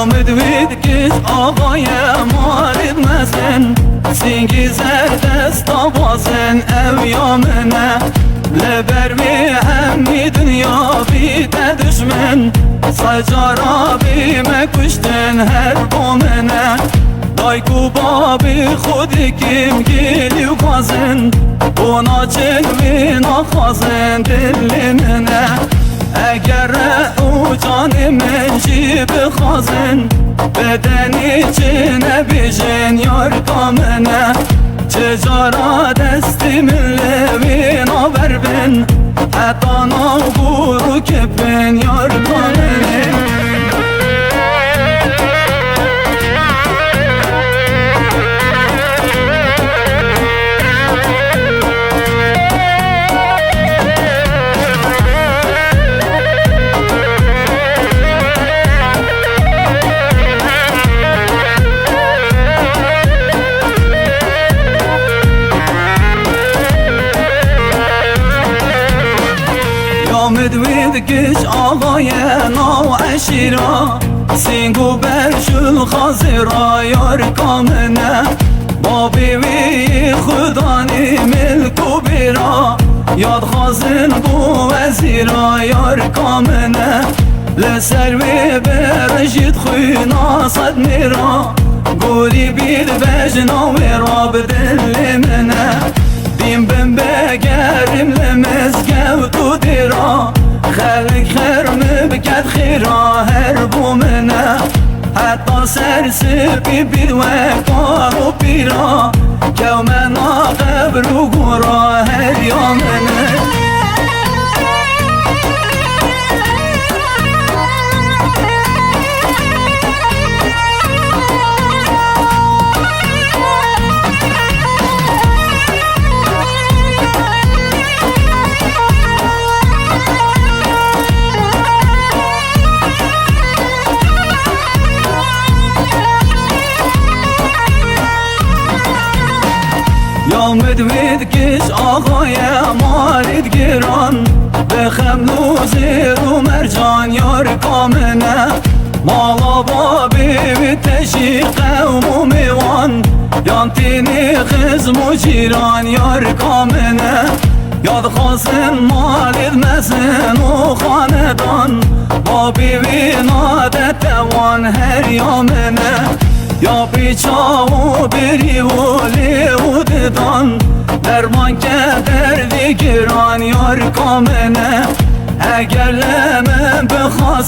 مدوید کش آقای مارد مسن سینگی زردستا بازن او یامنه لبر بی همی دنیا بیده دشمن سجارا بی مکشتن هر بومنه دایکو بابی خودی کم گیلی و کازن اونا چلوی نخوازن دلی منه اگر او جان من جی بخوازن بدنی چه نبیجن یار کامنه چجارا دستی من لوی نابر بن حتی ناغورو کپن یار کامنه مدوید گش آقای ناو عشیرا سینگو برشل خازرا یار کامنه با بیوی خدانی ملکو بیرا یاد خازن بو وزیرا یار کامنه لسروی برشید خوی ناصد میرا گوری بید بجنا میرا بدل منه دیم بم بگرم لمزگو تو دیرا خلق خرم بکد خیرا هر بومنه حتی سرسپی بید و کارو پیرا که من قبر و گورا هر یامنه مدوید کش آقای مارد گران به خملو زیر و مرجان یار کامنه مالا بابی و تشی قوم و میوان یانتینی خزم و جیران یار کامنه یاد خواستن مالد مسن و خاندان بابی و نادت توان هر یامنه یا پیچا و بری و لیو ددان درمان که دردی گران یار کامنه اگر لمن بخواست